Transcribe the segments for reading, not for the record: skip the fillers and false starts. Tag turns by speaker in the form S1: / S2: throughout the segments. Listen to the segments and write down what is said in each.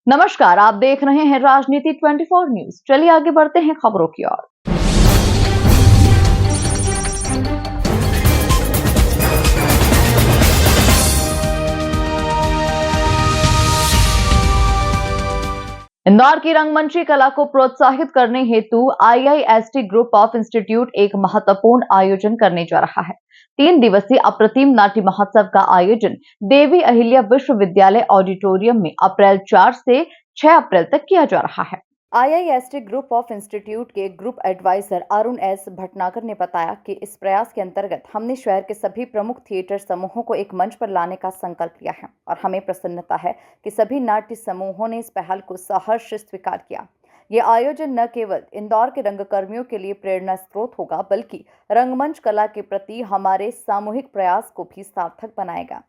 S1: नमस्कार, आप देख रहे हैं राजनीति 24 न्यूज। चलिए आगे बढ़ते हैं खबरों की ओर। इंदौर की रंगमंची कला को प्रोत्साहित करने हेतु IIST ग्रुप ऑफ इंस्टीट्यूट एक महत्वपूर्ण आयोजन करने जा रहा है। 3 दिवसीय अप्रतिम नाट्य महोत्सव का आयोजन देवी अहिल्या विश्वविद्यालय ऑडिटोरियम में अप्रैल 4 से 6 अप्रैल तक किया जा रहा है। IIST ग्रुप ऑफ इंस्टीट्यूट के group advisor Arun S Bhatnagar ने बताया कि इस प्रयास के अंतर्गत हमने शहर के सभी प्रमुख थिएटर समूहों को एक मंच पर लाने का संकल्प लिया है और हमें प्रसन्नता है कि सभी नाट्य समूहों ने इस पहल को सहर्ष स्वीकार किया। ये आयोजन न केवल इंदौर के रंगकर्मियों के लिए प्रेरणा स्रोत होगा, बल्कि रंगमंच कला के प्रति हमारे सामूहिक प्रयास को भी सार्थक बनाएगा।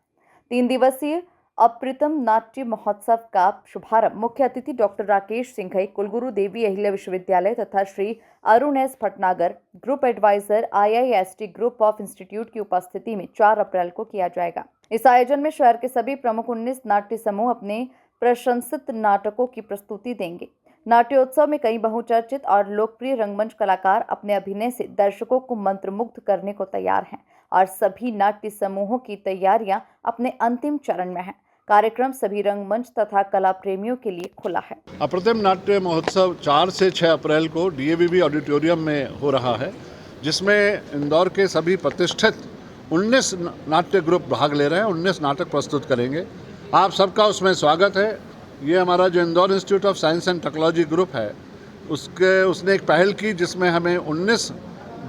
S1: 3 दिवसीय अप्रतिम नाट्य महोत्सव का शुभारंभ मुख्य अतिथि डॉक्टर राकेश सिंघई, कुलगुरु देवी अहिल्या विश्वविद्यालय तथा Shri Arun S Bhatnagar, group advisor IIST group of institute की उपस्थिति में 4 अप्रैल को किया जाएगा। इस आयोजन में शहर के सभी प्रमुख 19 नाट्य समूह अपने प्रशंसित नाटकों की प्रस्तुति देंगे। नाट्योत्सव में कई बहुचर्चित और लोकप्रिय रंगमंच कलाकार अपने अभिनय से दर्शकों को मंत्रमुग्ध करने को तैयार हैं और सभी नाट्य समूहों की तैयारियां अपने अंतिम चरण में हैं। कार्यक्रम सभी रंगमंच तथा कला प्रेमियों के लिए खुला है।
S2: अप्रतिम नाट्य महोत्सव 4 से 6 अप्रैल को DAVV ऑडिटोरियम में हो रहा है, जिसमें इंदौर के सभी प्रतिष्ठित 19 नाट्य ग्रुप भाग ले रहे हैं। 19 नाटक प्रस्तुत करेंगे। आप सबका उसमें स्वागत है। ये हमारा जो Indore institute of science and technology group है, उसने एक पहल की जिसमें हमें 19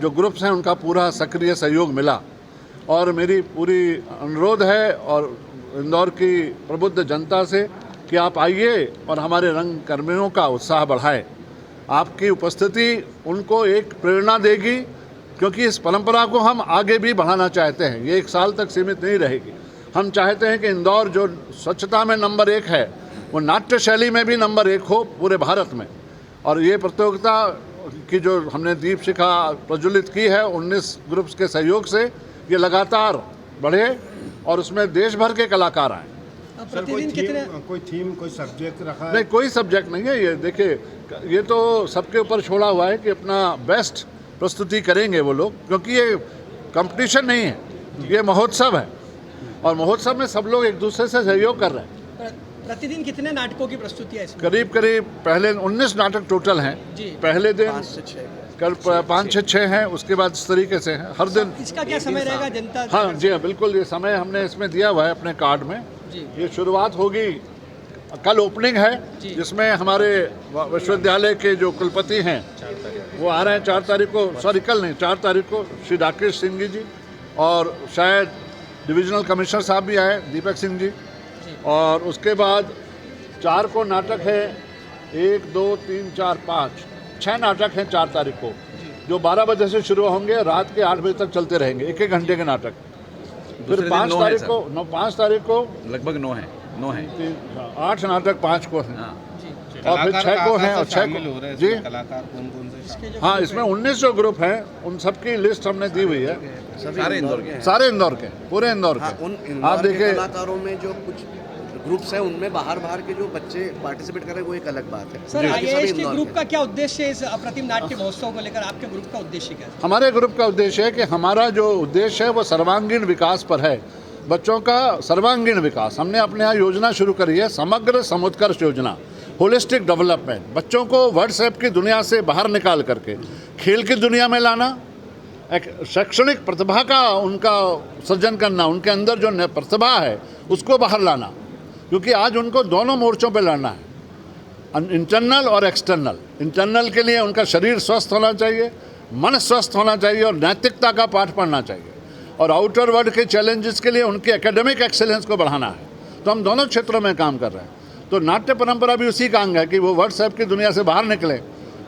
S2: जो ग्रुप्स हैं उनका पूरा सक्रिय सहयोग मिला। और मेरी पूरी अनुरोध है और इंदौर की प्रबुद्ध जनता से कि आप आइए और हमारे रंग कर्मियों का उत्साह बढ़ाएं। आपकी उपस्थिति उनको एक प्रेरणा देगी, क्योंकि इस परंपरा को हम आगे भी बढ़ाना चाहते हैं। ये 1 साल तक सीमित नहीं रहेगी। हम चाहते हैं कि इंदौर जो स्वच्छता में नंबर 1 है, वो नाट्य शैली में भी नंबर 1 हो पूरे भारत में। और ये प्रतियोगिता की जो हमने दीप शिखा प्रज्वलित की है 19 ग्रुप्स के सहयोग से, ये लगातार बढ़े और उसमें देश भर के कलाकार आए।
S3: सर, कोई थीम कोई सब्जेक्ट रखा है?
S2: नहीं, कोई सब्जेक्ट नहीं है। ये देखिए, ये तो सबके ऊपर छोड़ा हुआ है कि अपना बेस्ट प्रस्तुति करेंगे वो लोग, क्योंकि ये कंपटीशन नहीं है, ये महोत्सव है और महोत्सव में सब लोग एक दूसरे से सहयोग कर रहे हैं।
S4: प्रतिदिन कितने नाटकों की प्रस्तुति है इसमें?
S2: करीब पहले 19 नाटक टोटल हैं। पहले दिन 5 से 6 हैं, उसके बाद इस तरीके से हैं हर दिन।
S4: इसका क्या समय रहेगा जनता?
S2: हाँ जी हाँ, बिल्कुल। ये समय हमने इसमें दिया हुआ है अपने कार्ड में। ये शुरुआत होगी, कल ओपनिंग है, जिसमें हमारे विश्वविद्यालय के जो कुलपति हैं वो आ रहे हैं 4 तारीख को। सॉरी, कल नहीं, 4 तारीख को श्री राकेश सिंह जी, और शायद डिविजनल कमिश्नर साहब भी आए, दीपक सिंह जी। और उसके बाद 4 को नाटक है, 1 2 3 4 5 6 नाटक हैं 4 तारीख को, जो 12 बजे से शुरू होंगे, रात के 8 बजे तक चलते रहेंगे, 1-1 घंटे के नाटक। फिर 5 तारीख को लगभग 9 हैं 8 नाटक 5 को हैं, और फिर 6 को हैं और 6 को जी
S3: कलाकार कौन से?
S2: हाँ, इसमें 19 जो ग्रुप हैं उन सबकी लिस्ट हमने दी हुई है। सारे इंदौर के पूरे इंदौर के। आप देखिए,
S5: कलाकारों में जो कुछ ग्रुप्स हैं उनमें बाहर के जो बच्चे पार्टिसिपेट कर रहे हैं, वो एक अलग बात है।
S4: सर, IIST ग्रुप का क्या उद्देश्य है इस अप्रतिम नाट्य महोत्सव को लेकर? आपके ग्रुप का उद्देश्य क्या है?
S2: हमारे ग्रुप का उद्देश्य है कि हमारा जो उद्देश्य है वो सर्वांगीण विकास पर है, बच्चों का सर्वांगीण विकास। हमने अपने यहाँ योजना शुरू करी है, समग्र समुत्कर्ष योजना, होलिस्टिक डेवलपमेंट। बच्चों को व्हाट्सएप की दुनिया से बाहर निकाल करके खेल की दुनिया में लाना, एक शैक्षणिक प्रतिभा का उनका सृजन करना, उनके अंदर जो प्रतिभा है उसको बाहर लाना, क्योंकि आज उनको दोनों मोर्चों पे लड़ना है, इंटरनल और एक्सटर्नल। इंटरनल के लिए उनका शरीर स्वस्थ होना चाहिए, मन स्वस्थ होना चाहिए और नैतिकता का पाठ पढ़ना चाहिए, और आउटर वर्ल्ड के चैलेंजेस के लिए उनकी एकेडमिक एक्सेलेंस को बढ़ाना है। तो हम दोनों क्षेत्रों में काम कर रहे हैं। तो नाट्य परंपरा भी उसी का अंग है कि वो व्हाट्सएप की दुनिया से बाहर निकले।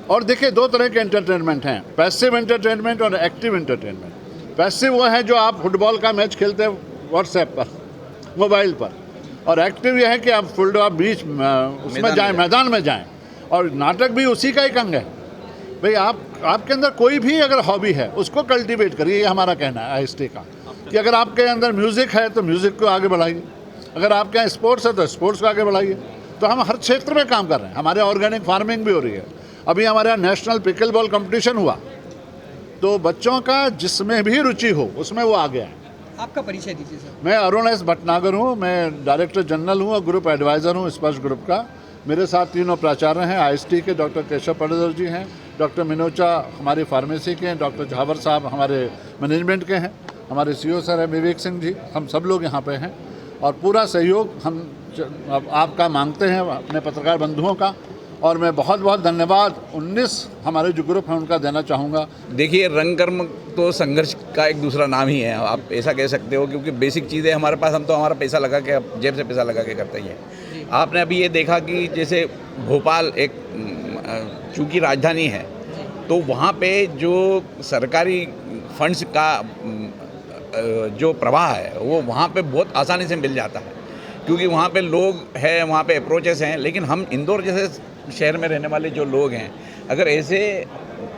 S2: और देखिए, 2 तरह के एंटरटेनमेंट हैं, पैसिव एंटरटेनमेंट और एक्टिव एंटरटेनमेंट। पैसिव वो है जो आप फुटबॉल का मैच खेलते हैं व्हाट्सएप पर, मोबाइल पर, और एक्टिव यह है कि आप फील्ड ऑफ बीच उसमें जाएं, मैदान में जाएं। और नाटक भी उसी का एक अंग है। भाई, आपके अंदर कोई भी अगर हॉबी है उसको कल्टीवेट करिए, ये हमारा कहना है IIST का, कि अगर आपके अंदर म्यूज़िक है तो म्यूज़िक को आगे बढ़ाइए, अगर आपके यहाँ स्पोर्ट्स है तो स्पोर्ट्स को आगे बढ़ाइए। तो हम हर क्षेत्र में काम कर रहे हैं। हमारे ऑर्गेनिक फार्मिंग भी हो रही है। अभी हमारे यहाँ नेशनल पिकल बॉल कंपटीशन हुआ, तो बच्चों का जिसमें भी रुचि हो उसमें वो आगे आए।
S4: आपका परिचय दीजिए सर।
S2: मैं अरुण एस भटनागर हूँ, मैं डायरेक्टर जनरल हूँ और ग्रुप एडवाइज़र हूँ स्पर्श ग्रुप का। मेरे साथ तीनों प्राचार्य हैं। IST के डॉक्टर केशव पड़ेदर जी हैं, डॉक्टर मिनोचा हमारी फार्मेसी के हैं, डॉक्टर झावर साहब हमारे मैनेजमेंट के हैं, हमारे CEO सर हैं विवेक सिंह जी। हम सब लोग यहाँ पे हैं और पूरा सहयोग हम आपका मांगते हैं, अपने पत्रकार बंधुओं का। और मैं बहुत बहुत धन्यवाद 19 हमारे जो ग्रुप हैं उनका देना चाहूँगा।
S6: देखिए, रंग कर्म तो संघर्ष का एक दूसरा नाम ही है, आप ऐसा कह सकते हो, क्योंकि बेसिक चीज़ें हमारे पास, हम तो हमारा पैसा लगा के, जेब से पैसा लगा के करते ही हैं। आपने अभी ये देखा कि जैसे भोपाल एक चूँकि राजधानी है, तो वहाँ पे जो सरकारी फंड्स का जो प्रवाह है वो वहाँ पे बहुत आसानी से मिल जाता है, क्योंकि वहाँ पे लोग हैं, वहाँ पे अप्रोचेस हैं। लेकिन हम इंदौर जैसे शहर में रहने वाले जो लोग हैं, अगर ऐसे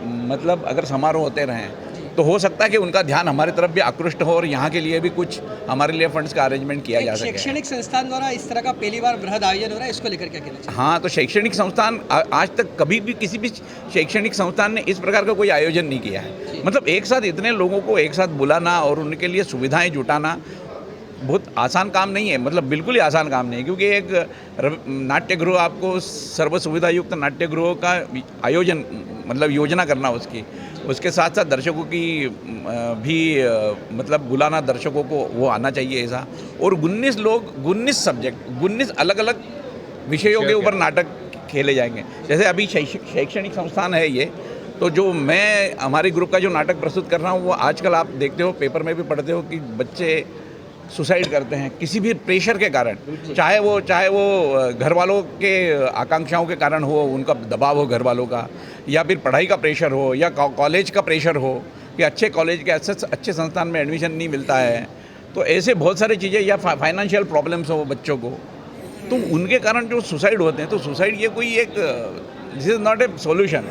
S6: मतलब अगर समारोह होते रहें तो हो सकता है कि उनका ध्यान हमारी तरफ भी आकृष्ट हो और यहाँ के लिए भी कुछ हमारे लिए फंड्स का अरेंजमेंट किया जा सके।
S4: शैक्षणिक संस्थान द्वारा इस तरह का पहली बार बृहद आयोजन हो रहा है, इसको लेकर क्या कहना चाहिए?
S6: हाँ, तो शैक्षणिक संस्थान आज तक कभी भी किसी भी शैक्षणिक संस्थान ने इस प्रकार का कोई आयोजन नहीं किया है। मतलब एक साथ इतने लोगों को एक साथ बुलाना और उनके लिए सुविधाएं जुटाना बहुत आसान काम नहीं है, मतलब बिल्कुल ही आसान काम नहीं है, क्योंकि एक नाट्यगृह, आपको सर्व सुविधा युक्त नाट्यगृह का आयोजन, मतलब योजना करना उसके साथ साथ दर्शकों की भी मतलब बुलाना, दर्शकों को वो आना चाहिए ऐसा। और 19 सब्जेक्ट 19 अलग अलग विषयों के ऊपर नाटक खेले जाएंगे। जैसे अभी शैक्षणिक संस्थान है ये, तो जो मैं हमारे ग्रुप का जो नाटक प्रस्तुत कर रहा हूँ, वो आजकल आप देखते हो, पेपर में भी पढ़ते हो कि बच्चे सुसाइड करते हैं किसी भी प्रेशर के कारण, चाहे वो घर वालों के आकांक्षाओं के कारण हो, उनका दबाव हो घर वालों का, या फिर पढ़ाई का प्रेशर हो, या कॉलेज का प्रेशर हो कि अच्छे कॉलेज के अच्छे संस्थान में एडमिशन नहीं मिलता है। तो ऐसे बहुत सारी चीज़ें, या फाइनेंशियल प्रॉब्लम्स हो बच्चों को, तो उनके कारण जो सुसाइड होते हैं, तो सुसाइड ये कोई एक this is not a solution.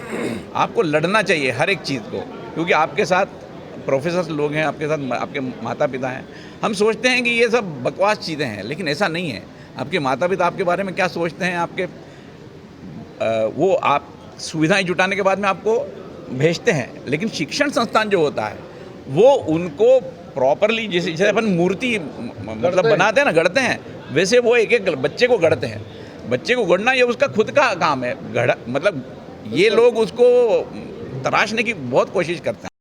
S6: आपको लड़ना चाहिए हर एक चीज़ को, क्योंकि आपके साथ प्रोफेसर लोग हैं, आपके साथ आपके माता पिता हैं। हम सोचते हैं कि ये सब बकवास चीज़ें हैं, लेकिन ऐसा नहीं है। आपके माता पिता आपके बारे में क्या सोचते हैं, आपके वो आप सुविधाएं जुटाने के बाद में आपको भेजते हैं। लेकिन शिक्षण संस्थान जो होता है वो उनको प्रॉपरली, जैसे अपन मूर्ति मतलब बनाते हैं ना, गढ़ते हैं, वैसे वो एक एक बच्चे को गढ़ते हैं। बच्चे को गढ़ना ये उसका खुद का काम है। मतलब ये लोग उसको तराशने की बहुत कोशिश करते हैं।